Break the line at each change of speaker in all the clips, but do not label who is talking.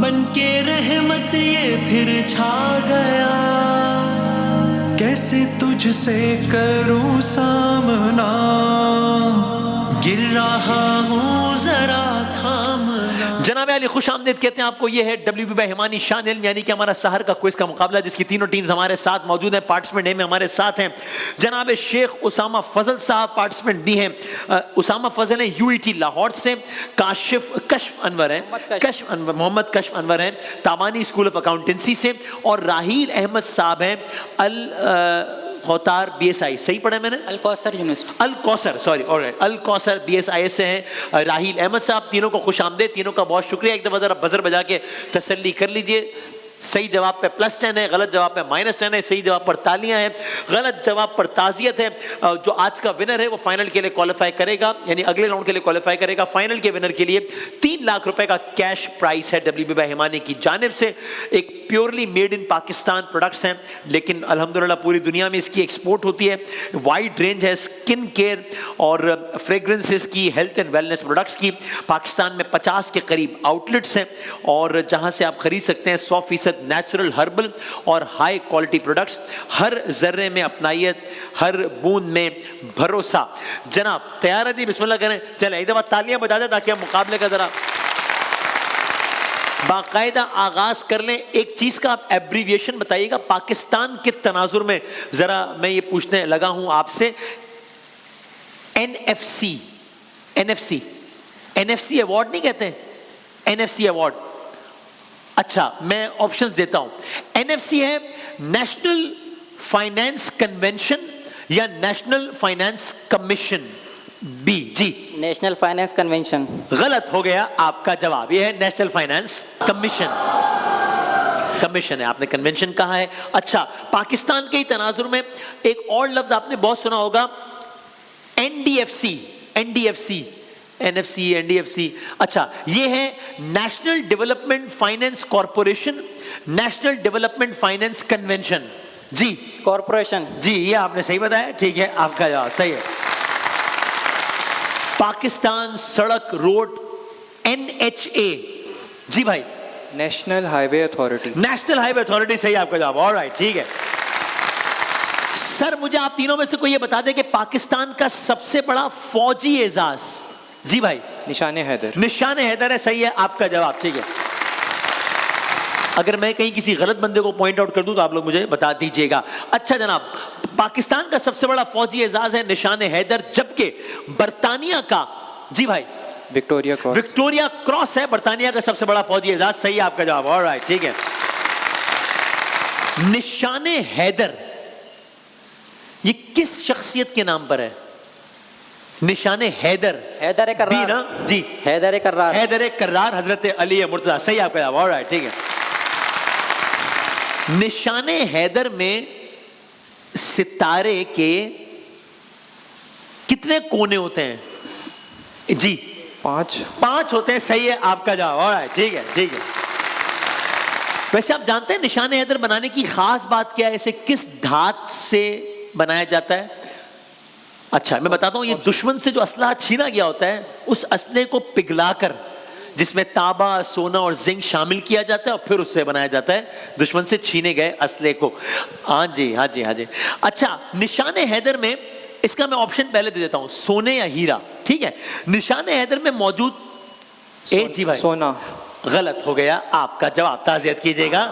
बन के रहमत ये फिर छा गया, कैसे तुझसे करूं सामना, गिर रहा हूँ जरा थामना।
जनाब अली खुश आमदीद कहते हैं आपको। ये है WB बाय हिमानी शान इल्म, यानी कि हमारा सहर का क्विज का मुकाबला, जिसकी तीनों टीम्स हमारे साथ मौजूद हैं। पार्टिसिपेंट ए में हमारे साथ हैं जनाब शेख उसामा फजल साहब, पार्टिसिपेंट बी हैं उसामा फजल हैं UET लाहौर से, कश्फ अनवर हैं, मोहम्मद कश्फ अनवर हैं ताबानी स्कूल ऑफ अकाउंटेंसी से, और राहील अहमद साहब हैं खोतार BSI, सही पढ़ा मैंने? अल कौसर सॉरी, ऑलराइट, अल कौसर BSI से हैं राहील अहमद साहब। तीनों को खुश आमदीद, तीनों का बहुत शुक्रिया। एक दफ़ा ज़रा बजर बजा के तसल्ली कर लीजिए। सही जवाब पे +10 है, गलत जवाब पे -10 है, सही जवाब पर तालियां हैं, गलत जवाब पर ताज़ियत है। जो आज का विनर है वो फाइनल के लिए क्वालिफाई करेगा, यानी अगले राउंड के लिए क्वालिफाई करेगा। फाइनल के विनर के लिए 3 लाख रुपए का कैश प्राइस है WB बाय हिमानी की जानिब से। एक purely made in Pakistan products हैं, लेकिन अल्हम्दुलिल्लाह पूरी दुनिया में इसकी एक्सपोर्ट होती है। वाइड रेंज है स्किन केयर और फ्रेग्रेंसेस की, हेल्थ एंड वेलनेस प्रोडक्ट्स की। पाकिस्तान में 50 के करीब आउटलेट्स हैं और जहां से आप खरीद सकते हैं 100% नेचुरल, हर्बल और हाई क्वालिटी प्रोडक्ट्स। हर जर्रे में अपनाइए, हर बूंद में भरोसा। जनाब तैयार है जी? बिस्मिल्लाह करें। चले एक दफा तालियां बजा दें ताकि हम मुकाबले का जरा बाकायदा आगाज कर लें। एक चीज का आप एब्रीविएशन बताइएगा पाकिस्तान के तनाजुर में। जरा मैं ये पूछने लगा हूं आपसे, NFC अवार्ड नहीं कहते, NFC अवार्ड। अच्छा मैं ऑप्शंस देता हूं। NFC है नेशनल फाइनेंस कन्वेंशन या नेशनल फाइनेंस कमीशन? बी जी,
नेशनल फाइनेंस कन्वेंशन।
गलत हो गया आपका जवाब, यह है नेशनल फाइनेंस कमीशन। कमीशन है, आपने कन्वेंशन कहा है। अच्छा, पाकिस्तान के ही तनाजुर में एक और लफ्ज आपने बहुत सुना होगा, NDFC। अच्छा, ये है National Development Finance Corporation, National Development Finance Convention. जी
कॉरपोरेशन।
जी, ये आपने सही बताया, ठीक है, आपका जवाब सही है। पाकिस्तान सड़क रोड NHA, जी भाई?
National highway authority.
National highway authority, सही आपका जवाब। ऑलराइट, ठीक है। सर मुझे आप तीनों में से कोई ये बता दे कि पाकिस्तान का सबसे बड़ा फौजी एजाज? जी भाई?
निशाने हैदर।
निशाने हैदर है, सही है आपका जवाब, ठीक है। अगर मैं कहीं किसी गलत बंदे को पॉइंट आउट कर दूं तो आप लोग मुझे बता दीजिएगा। अच्छा जनाब, पाकिस्तान का सबसे बड़ा फौजी एजाज है निशाने हैदर, जबकि बरतानिया का? जी भाई?
Victoria cross.
विक्टोरिया क्रॉस है बरतानिया का सबसे बड़ा फौजी एजाज, सही है आपका जवाब। ऑलराइट, ठीक है। निशाने हैदर ये किस शख्सियत के नाम पर है? निशाने हैदर
कर्रार
ना? जी, हैदर कर्रार हजरत अली मुर्तजा, सही आपका जवाब। ऑलराइट, ठीक है। निशाने हैदर में सितारे के कितने कोने होते हैं? जी 5 होते हैं, सही है आपका जवाब। ऑलराइट, ठीक है, ठीक है। वैसे आप जानते हैं निशाने हैदर बनाने की खास बात क्या है? इसे किस धात से बनाया जाता है? अच्छा मैं बताता हूं, ये दुश्मन से जो असला छीना गया होता है उस असले को पिघलाकर, जिसमें तांबा, सोना और जिंक शामिल किया जाता है, और फिर उससे बनाया जाता है दुश्मन से छीने गए असले को। हाँ जी, हाँ जी, हाँ जी। अच्छा, निशाने हैदर में, इसका मैं ऑप्शन पहले दे देता हूं, सोने या हीरा, ठीक है। निशाने हैदर में मौजूद जी भाई?
सोना।
गलत हो गया आपका जवाब, ताज़ियत कीजिएगा।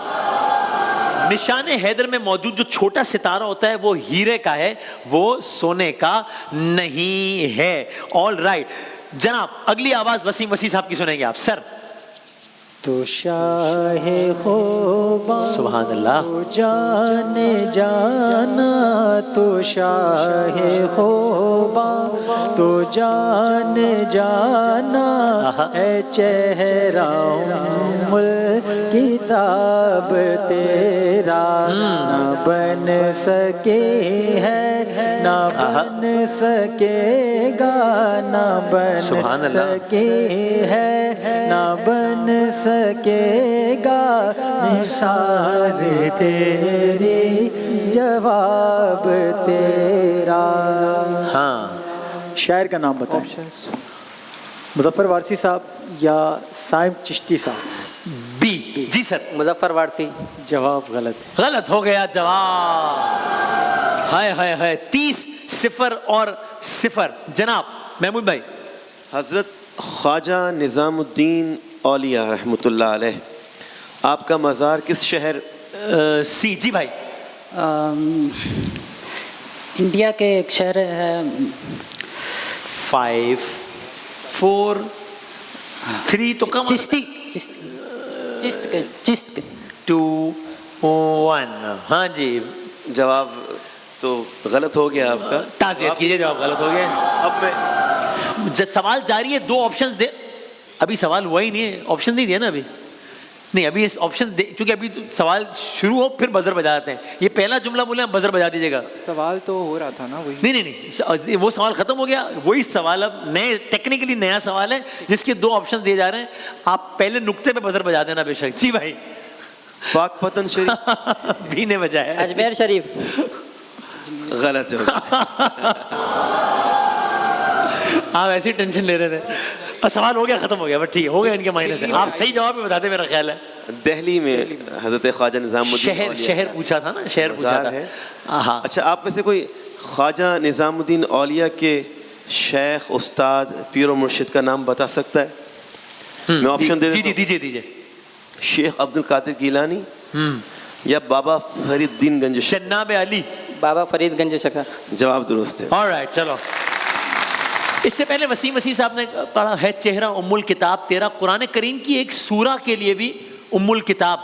निशाने हैदर में मौजूद जो छोटा सितारा होता है वो हीरे का है, वो सोने का नहीं है। ऑल राइट जनाब, अगली आवाज वसीम वसी साहब की सुनेंगे आप। सर।
तो शाहे ख़ुबा
सुभान अल्लाह,
तो जाने जाना, तो शाहे ख़ुबा तो जाने जाना, है चेहरा उम्मुल किताब तेरा, ना बन सके है, ना बन सकेगा, ना बन सके है, ना बन सकेगा, निसार तेरी जवाब तेरा।
हाँ,
शायर का नाम बताओ। मुजफ्फर वारसी साहब या साइम चिश्ती साहब?
B sir.
मुजफ्फर वारसी।
जवाब गलत है।
गलत हो गया जवाब। हाय हाय हाय, 30 0 और 0। जनाब महमूद भाई।
हजरत ख्वाजा निज़ामुद्दीन औलिया रहमतुल्लाह अलैह, आपका मज़ार किस शहर?
सी। जी भाई।
इंडिया के एक शहर है
5 4 3 तो कम।
चिश्ती। चिश्त के
2 1। हाँ जी,
जवाब तो गलत हो गया आपका।
ताज़ियत कीजिए, जवाब गलत हो गया।
अब मैं
सवाल जारी है, 2 ऑप्शंस दे। अभी सवाल हुआ ही नहीं है, ऑप्शन नहीं दिया ना अभी। नहीं, अभी इस ऑप्शन दे, क्योंकि अभी तो सवाल शुरू हो फिर बजर बजाते हैं। ये पहला जुमला बोले हम बजर बजा दीजिएगा।
सवाल तो हो रहा था ना वही।
नहीं नहीं नहीं, वो सवाल खत्म हो गया। वही सवाल अब नए, टेक्निकली नया सवाल है जिसके 2 ऑप्शन दिए जा रहे हैं। आप पहले नुक्ते पे बजर बजा देना बेशक। जी भाई।
पाक पतन शरीफ
भी ने बजाया।
अजमेर शरीफ।
गलत जवाब।
आप ऐसी टेंशन ले रहे थे। सवाल हो गया, खत्म हो गया, बट ठीक है, हो गया इनके मायने से। आप सही जवाब भी बताते मेरा ख्याल है।
दिल्ली में हजरत ख्वाजा निज़ामुद्दीन
शहर पूछा था ना, शहर पूछा था।
है।
हाँ।
अच्छा, आप में से कोई ख्वाजा निज़ामुद्दीन औलिया के शेख, उस्ताद, पीर और मुर्शिद का नाम बता सकता है? मैं ऑप्शन दे देता हूं।
दीजिए।
शेख अब्दुल कादिर गीलानी या बाबा फरीदुद्दीन गंज।
शन्नाब अली।
बाबा फरीदगंज शकर।
जवाब दुरुस्त है।
ऑलराइट, चलो। इससे पहले वसीम वसी साहब ने पढ़ा है चेहरा उम्मुल किताब तेरा। कुरान करीम की एक सूरा के लिए भी उम्मुल किताब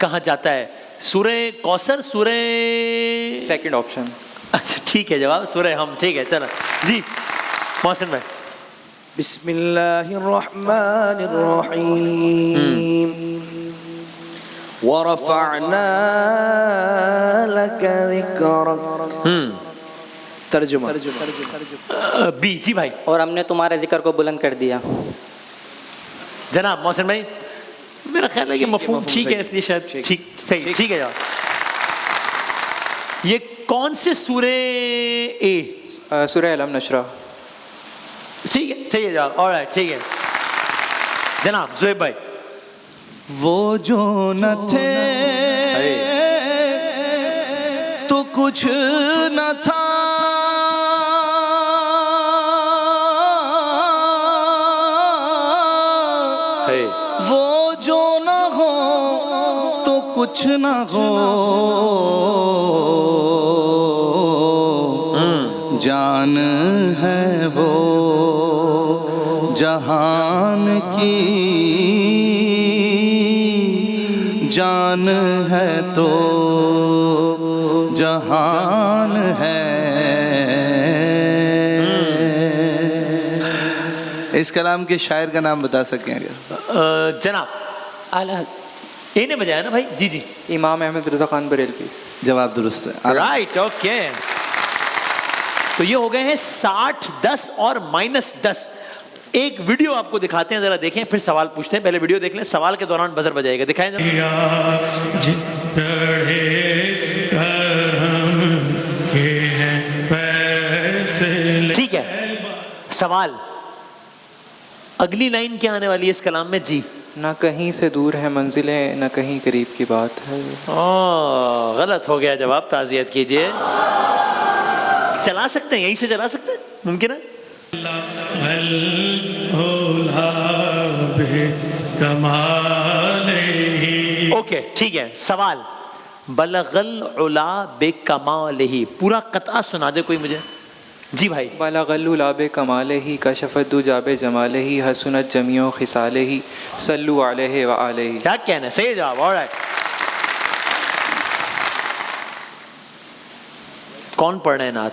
कहा जाता है। सूरे कौसर, सूरे।
Second option.
अच्छा ठीक है, जवाब सूरे हम। ठीक है, चलो जी मोहसिन भाई।
बिस्मिल्लाहिर्रहमानिर्रहीम वरफ़अना लका ज़िक्रक। तर्जुमा।
बी। जी भाई।
और हमने तुम्हारे जिक्र को बुलंद कर दिया।
जनाब मोहसिन भाई, मेरा ख्याल है कि मफहूम ठीक है, इसलिए शायद ठीक सही। ठीक है जवाब। ये कौन से सूरे? ए।
सूरह अलम नशरा।
ठीक है जवाब। ऑलराइट, ठीक है। जनाब ज़ुहैब भाई।
वो जो न थे तो कुछ न था, वो जो न हो तो कुछ न हो, जान है वो जहान की, जान है तो जहान है। इस कलाम के शायर का नाम बता सकें अगर?
जनाब ए ने बजाया ना भाई। जी।
इमाम अहमद रज़ा खान बरेलवी।
जवाब दुरुस्त है।
Right, okay. तो ये हो गए हैं 60 10 और -10। एक वीडियो आपको दिखाते हैं, जरा देखें, फिर सवाल पूछते हैं। पहले वीडियो देख लें, सवाल के दौरान बजर बजाएगा। दिखाएं जरा। ठीक है, सवाल अगली लाइन क्या आने वाली है इस कलाम में? जी।
ना कहीं से दूर है मंजिलें, ना कहीं करीब की बात है।
गलत हो गया जवाब। ताज़ियत कीजिए। चला सकते हैं, यहीं से चला सकते हैं, मुमकिन है। ओके ठीक है। सवाल बलगल उला बेकमालिही, पूरा कतआ सुना दे कोई मुझे। जी भाई।
बलगल उला बेकमालिही कशफत दुजाबे जमालिही हसनत जमियो खिसालिही सल्लु अलैहि व आलिही।
क्या कहना है? सही जवाब। ऑलराइट। कौन पढ़ रहे हैं नात?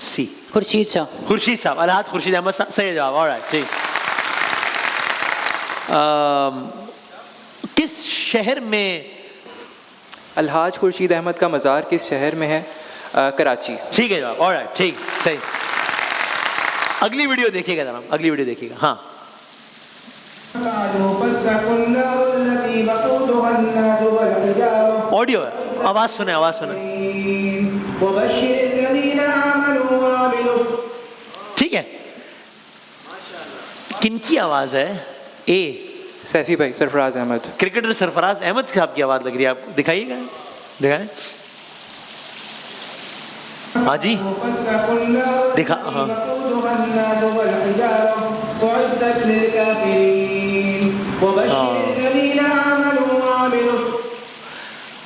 सी।
खुर्शीद शाह।
खुर्शीद साहब, अलहाज खुर्शीद अहमद साहब। सही जवाब। ऑलराइट, ठीक। किस शहर में
अलहाज खुर्शीद अहमद का मज़ार किस शहर में है? कराची।
ठीक है जवाब। ऑलराइट, ठीक, सही। अगली वीडियो देखिएगा जरा, अगली वीडियो देखिएगा। हाँ। ऑडियो है, आवाज सुने, आवाज सुने। ठीक है। किनकी आवाज है? ए
सैफी भाई, सरफराज अहमद।
क्रिकेटर सरफराज अहमद साहब की आवाज लग रही है आपको, दिखाइएगा, दिखाएं। हाँ जी, दिखा, हाँ।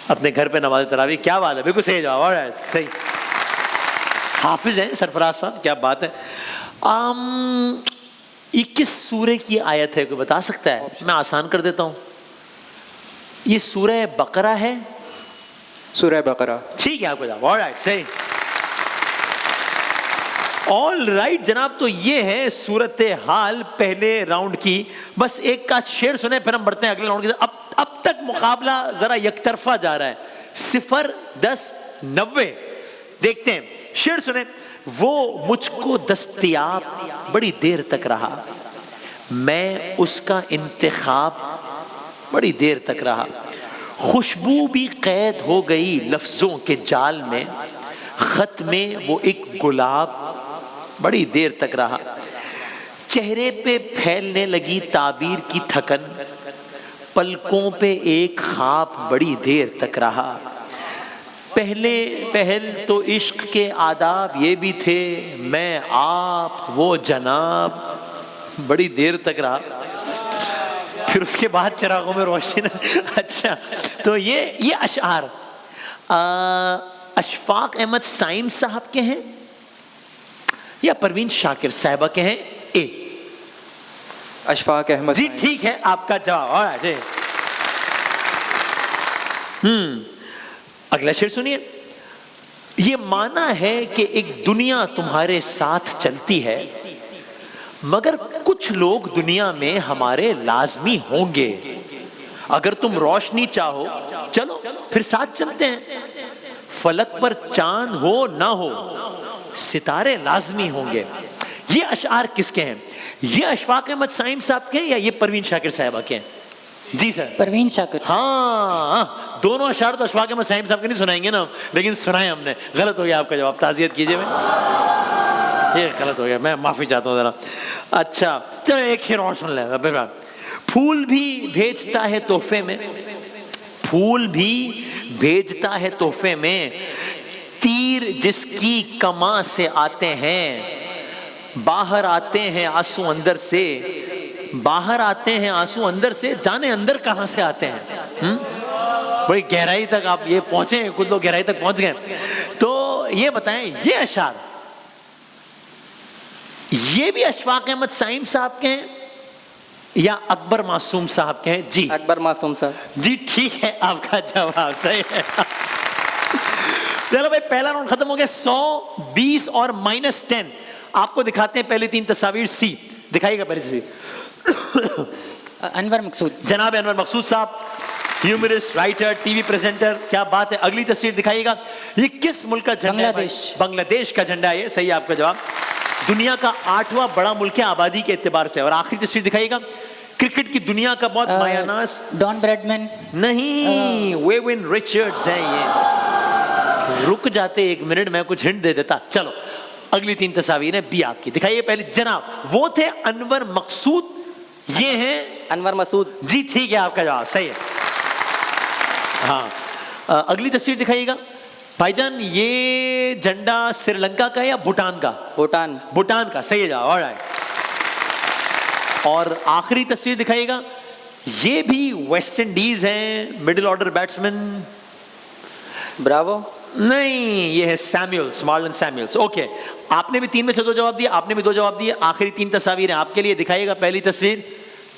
अपने घर पे नमाज तरावी, क्या बात है, बिल्कुल सही जवाब, ऑलराइट, सही। हाफिज हैं सरफराज साहब, क्या बात है। ये किस सूरे की आयत है, कोई बता सकता है? मैं आसान कर देता हूँ, ये सूरह बकरा है।
सूरह बकरा,
ठीक है, आपको जवाब, ऑलराइट, सही। ऑल राइट जनाब, तो ये है सूरत हाल पहले राउंड की। बस एक का शेर सुने फिर हम बढ़ते हैं अगले राउंड की। अब तक मुकाबला जरा यकतरफा जा रहा है, 0-10-90। देखते हैं, शेर सुने। वो मुझको दस्तयाब बड़ी देर तक रहा, मैं उसका इंतखाब बड़ी देर तक रहा, खुशबू भी कैद हो गई लफ्जों के जाल में, खत में वो एक गुलाब बड़ी देर तक रहा, चेहरे पे फैलने लगी ताबीर की थकन, पलकों पे एक ख्वाब बड़ी देर तक रहा, पहल तो इश्क के आदाब ये भी थे, मैं आप वो जनाब बड़ी देर तक रहा, फिर उसके बाद चिरागों में रोशनी। अच्छा, तो ये अशआर अशफाक अहमद साइम साहब के हैं या परवीन शाकिर साहिबा के हैं? ए,
अशफाक अहमद
जी, ठीक है आपका जवाब। और अगला शेर सुनिए। ये माना है कि एक दुनिया तुम्हारे साथ चलती है, मगर कुछ लोग दुनिया में हमारे लाजमी होंगे, अगर तुम रोशनी चाहो चलो फिर साथ चलते हैं, फलक पर चांद हो ना हो सितारे लाजमी होंगे। ये अशआर किसके हैं? ये अशफाक अहमद साइम साहब के हैं या ये परवीन शाकिर साहिबा के हैं? जी सर,
परवीन शाकिर।
हाँ, दोनों अशआर तो अशफाक अहमद साइम साहब के नहीं सुनाएंगे ना, लेकिन सुनाए हमने। गलत हो गया आपका जवाब, ताज़ियत कीजिए। ये गलत हो गया, मैं माफी चाहता हूँ जरा। अच्छा चलो एक शेर और सुन ले। फूल भी भेजता है तोहफे में, फूल भी भेजता है तोहफे में, तीर जिसकी कमा से आते हैं, बाहर आते हैं आंसू अंदर से, बाहर आते हैं आंसू अंदर से, जाने अंदर कहां से आते हैं। बड़ी गहराई तक आप ये पहुंचे, कुछ लोग गहराई तक पहुंच गए। तो ये बताएं, ये अशआर ये भी अशफाक अहमद साइम साहब के हैं या अकबर मासूम साहब के हैं? जी,
अकबर मासूम साहब।
जी, ठीक है आपका जवाब सही है। चलो भाई, पहला राउंड खत्म हो गया। 100, 20 और -10 आपको दिखाते हैं। पहली 3 तस्वीर सी दिखाइएगा। पहली तस्वीर
अनवर मकसूद,
जनाब अनवर मकसूद साहब, ह्यूमरिस्ट, राइटर, टीवी प्रेजेंटर, क्या बात है। अगली तस्वीर दिखाइएगा। ये किस मुल्क का झंडा है?
बांग्लादेश।
बांग्लादेश का झंडा है ये, सही है आपका जवाब। दुनिया का 8वां बड़ा मुल्क है आबादी के एतबार से। और आखिरी तस्वीर दिखाइएगा। क्रिकेट की दुनिया का बहुत मायानास,
डॉन ब्रैडमैन
नहीं, वेविन रिचर्ड्स हैं ये। रुक जाते 1 मिनट, मैं कुछ हिंट दे देता। चलो अगली 3 तस्वीरें हैं बी आपकी, दिखाइए। पहले जनाब वो थे अनवर मकसूद, ये हैं
अनवर मसूद।
जी, ठीक है आपका जवाब सही है। हाँ, अगली तस्वीर दिखाइएगा। भाईजान ये झंडा श्रीलंका का या भूटान का?
भूटान।
भूटान का, सही है जवाब, ऑलराइट। और आखिरी तस्वीर दिखाइएगा। ये भी वेस्ट इंडीज हैं, मिडिल ऑर्डर बैट्समैन।
ब्रावो।
नहीं, ये है सैमुअल्स, मार्लन सैमुअल्स। ओके, आपने भी 3 में से 2 जवाब दिए, आपने भी 2 जवाब दिए। आखिरी 3 तस्वीरें आपके लिए, दिखाइएगा। पहली तस्वीर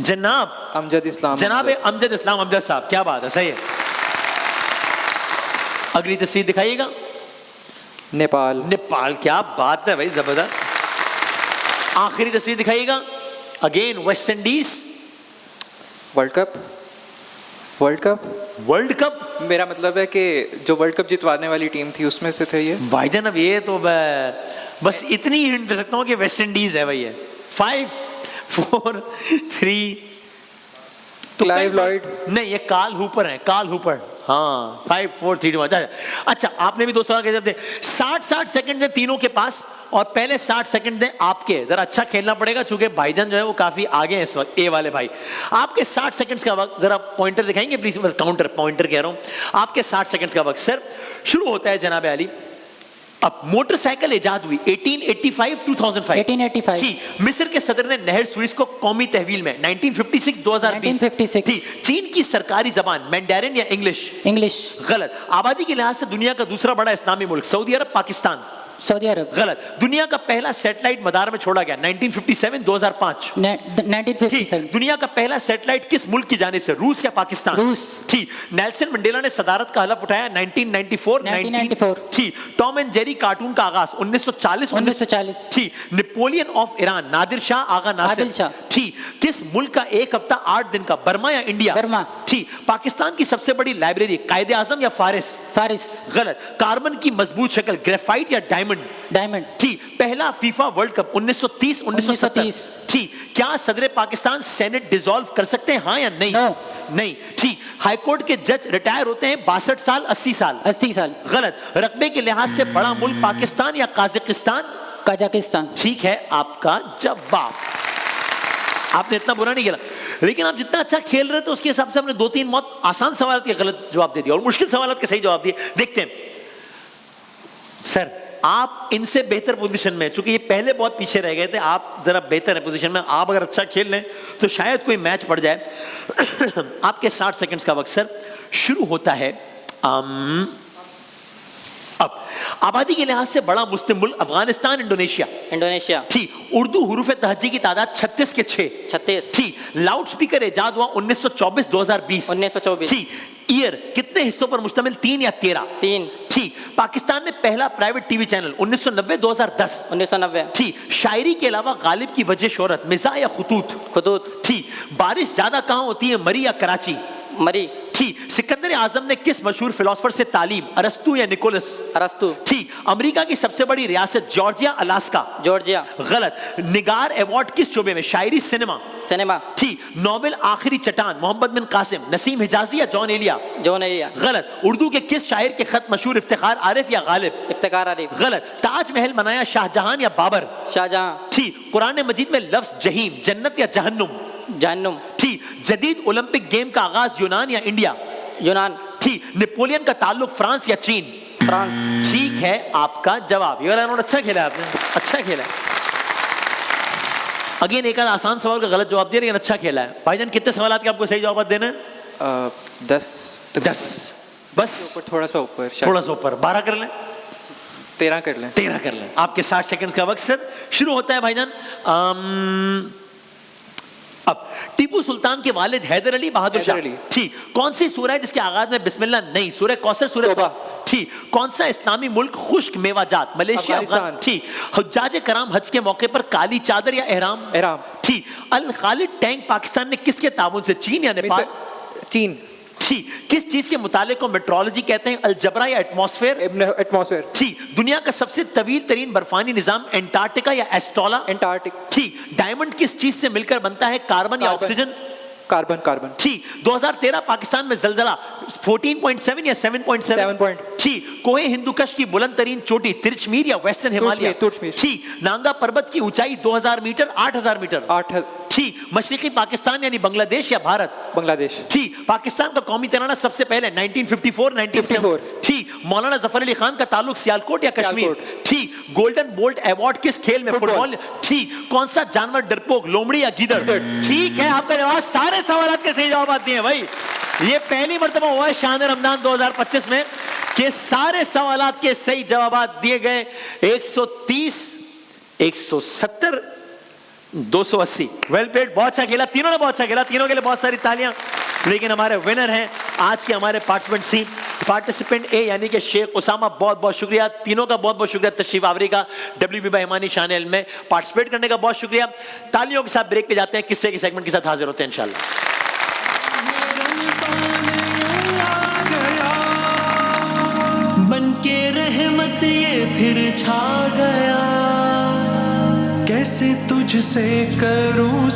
जनाब
अमजद इस्लाम,
जनाब अमजद इस्लाम अमजद साहब, क्या बात है, सही है। अगली तस्वीर दिखाइएगा।
नेपाल।
नेपाल, क्या बात है भाई, जबरदस्त। आखिरी तस्वीर दिखाइएगा। Again West Indies.
World cup. World cup.
World cup,
मेरा मतलब है कि जो वर्ल्ड कप जितवाने वाली टीम थी उसमें से थे ये।
भाईजान अब ये तो बस इतनी हिंट दे सकता हूँ कि वेस्ट इंडीज है भैया। 5, 4, 3।
Clive Lloyd.
नहीं, ये कार्ल हूपर है, कार्ल हूपर। हाँ 5 4 3 2 1। अच्छा आपने भी 2 सवाल कह सकते 60 सेकंड दें तीनों के पास और पहले 60 सेकंड दें आपके। जरा अच्छा खेलना पड़ेगा चूंकि भाईजान जो है वो काफी आगे हैं इस वक्त, ए वाले भाई। आपके 60 सेकंड्स का वक्त, जरा पॉइंटर दिखाएंगे प्लीज, काउंटर पॉइंटर कह रहा हूं। आपके 60 सेकंड्स का वक्त सर शुरू होता है जनाब अली। अब मोटरसाइकिल इजाद हुई 1885 2005।
1885
जी, मिस्र के सदर ने नहर सुइस को कौमी तहवील में 1956 2020।
1956
जी, चीन की सरकारी जबान मैंडेरिन या इंग्लिश?
इंग्लिश।
गलत। आबादी के लिहाज से दुनिया का दूसरा बड़ा इस्लामी मुल्क? सऊदी अरब, पाकिस्तान?
सऊदी अरब।
गलत। दुनिया का पहला सैटेलाइट मदार में छोड़ा गया 1957 2005।
1957।
दुनिया का पहला सैटेलाइट किस मुल्क की जानिब से? रूस या पाकिस्तान?
रूस।
ठीक। नेल्सन मंडेला ने सदारत का हलफ उठाया 1994। ठीक। टॉम एंड जेरी कार्टून का आगाज 1940। ठीक। Napoleon of Iran Nadir Shah Agha Nasir. ठीक। किस मुल्क का एक हफ्ता 8 दिन का? बर्मा या इंडिया?
बर्मा।
ठीक। पाकिस्तान की सबसे बड़ी लाइब्रेरी कायदे आजम या फारिस?
फारिस।
गलत। कार्बन की मजबूत शक्ल ग्रेफाइट या डायमंड?
डायमंड।
ठीक। पहला फीफा वर्ल्ड कप 1930 1970। ठीक। क्या सदर पाकिस्तान सेनेट डिसॉल्व कर सकते हैं, हाँ या नहीं?
No.
नहीं। ठीक। हाईकोर्ट के जज रिटायर होते हैं 62 साल 80 साल?
80 साल।
गलत। रकबे के लिहाज से बड़ा मुल्क पाकिस्तान या काजाकिस्तान?
कजाकिस्तान।
ठीक है आपका जवाब। आपने इतना बुरा नहीं खेला, लेकिन आप जितना अच्छा खेल रहे थे उसके हिसाब से आपने 2-3 बहुत आसान सवाल के गलत जवाब दे दिया और मुश्किल सवाल के सही जवाब दिए। देखते हैं सर, आप इनसे बेहतर पोजीशन में, चूंकि ये पहले बहुत पीछे रह गए थे, आप जरा बेहतर है पोजीशन में। आप अगर अच्छा खेल लें तो शायद कोई मैच पड़ जाए। आपके 60 सेकंड्स का वक्त सर शुरू होता है। अब आबादी के लिहाज से बड़ा मुस्लिम मुल्क? अफगानिस्तान, इंडोनेशिया?
इंडोनेशिया।
ठीक। उर्दू हुरूफ तहज्जी की तादाद 36 के 6?
36।
ठीक। लाउड स्पीकर इजाद हुआ 1924 2020?
1924।
ठीक। ईयर कितने हिस्सों पर मुश्तमिल? 3 या 13?
3।
ठीक। पाकिस्तान में पहला प्राइवेट टीवी चैनल 1990 2010?
1990।
ठीक। शायरी के अलावा गालिब की वजह शोहरत मिज़ाह या खुतूत?
खुतूत।
ठीक। बारिश ज्यादा कहाँ होती है, मरी या कराची?
मरी।
ठीक। सिकंदर आजम ने किस मशहूर फिलोसफर से तालीम? अरस्तु या निकोलस?
अरस्तु।
ठीक। अमेरिका की सबसे बड़ी रियासत? Georgia, Alaska?
जॉर्जिया।
गलत। निगार अवार्ड किस शोबे में? शायरी, सिनेमा?
सिनेमा।
ठीक। नोबेल आखिरी चट्टान? मोहम्मद बिन कासिम, नसीम हिजाजी या जॉन एलिया?
जॉन एलिया।
गलत। उर्दू के किस शायर के खत मशहूर? इफ्तिखार आरिफ या गालिब?
इफ्तिखार आरिफ।
गलत। ताजमहल बनाया शाहजहां या बाबर?
शाहजहां।
ठीक। कुरान मजीद में लफ्ज जहीम जन्नत या जहन्नुम?
जहन्नुम।
ठीक। जदीद ओलंपिक गेम का आगाज यूनान या इंडिया?
यूनान।
ठीक। नेपोलियन का ताल्लुक फ्रांस या चीन?
फ्रांस।
ठीक है आपका जवाब। ये वाला अच्छा खेला आपने, अच्छा खेला। अगेन एक आसान सवाल का गलत जवाब दिया लेकिन अच्छा खेला है। भाईजान कितने सवाल के आपको सही जवाब देना है?
10
बस
थोड़ा सा ऊपर,
थोड़ा सा ऊपर। 12 कर लें?
13 कर लें।
13 कर लें। आपके 60 सेकंड्स का वक्त सर शुरू होता है भाईजान। अब टीपू सुल्तान के वालिद हैदर अली बहादुर शाह? ठीक। कौन सी सूरह है जिसके आगाज में बिस्मिल्लाह नहीं? सूरह कौसर, सूरह तौबा? ठीक। कौन सा इस्लामी मुल्क खुश्क मेवाजात? मलेशिया, अफगानिस्तान? ठीक। हुज्जाज कराम हज के मौके पर काली चादर या एहराम?
एहराम।
ठीक। अल खालिद टैंक पाकिस्तान ने किसके ताबुन से? चीन या नेपाल?
चीन।
ठीक। किस चीज के मुताले को मेट्रोलॉजी कहते हैं? अलजबरा या एटमॉस्फेयर?
एटमॉस्फेयर।
ठीक। दुनिया का सबसे तवील तरीन बर्फानी निजाम? एंटार्क्टिका या एस्टोला?
एंटार्क्टिक।
ठीक। डायमंड किस चीज से मिलकर बनता है? कार्बन या ऑक्सीजन?
कार्बन। कार्बन।
ठीक। 2013 पाकिस्तान में जलजला 14.7 या 7.7?
7.
ठीक। कोहे हिंदुकश की बुलंद तरीन चोटी तिरचमीर या वेस्टर्न हिमालय?
तुर्चमीर।
ठीक। नांगा पर्वत की ऊंचाई 2000 मीटर 8000 मीटर?
8।
ठीक। मशरिकी पाकिस्तान यानी बांग्लादेश या भारत?
बांग्लादेश।
ठीक। पाकिस्तान का कौमी तराना सबसे पहले 1954 1954? ठीक। मौलाना जफर अली खान का ताल्लुक सियालकोट या कश्मीर? ठीक। गोल्डन बोल्ट अवार्ड किस खेल में? फुटबॉल? ठीक। कौन सा जानवर डरपोक? लोमड़ी या गीदड़? ठीक है आपका जवाब। सारे सवाल के सही जवाब आते हैं भाई। ये पहली मर्तबा हुआ है शान रमजान 2025 में कि सारे सवालात के सही जवाब दिए गए। 130, 170, 280। Well played. बहुत अच्छा खेला, तीनों ने बहुत अच्छा खेला, तीनों के लिए बहुत सारी तालियां। लेकिन हमारे विनर हैं आज के हमारे पार्टिसिपेंट ए यानी कि शेख उसामा, बहुत बहुत शुक्रिया। तीनों का बहुत बहुत शुक्रिया तशरीफ आवरी का, WB बहमानी शान इल्म में पार्टिसिपेट करने का बहुत शुक्रिया। तालियों के साथ ब्रेक पे जाते हैं, किस्से के सेगमेंट के साथ हाजिर होते हैं इंशाल्लाह।
बनके रहमत ये फिर छा गया, कैसे तुझसे करूं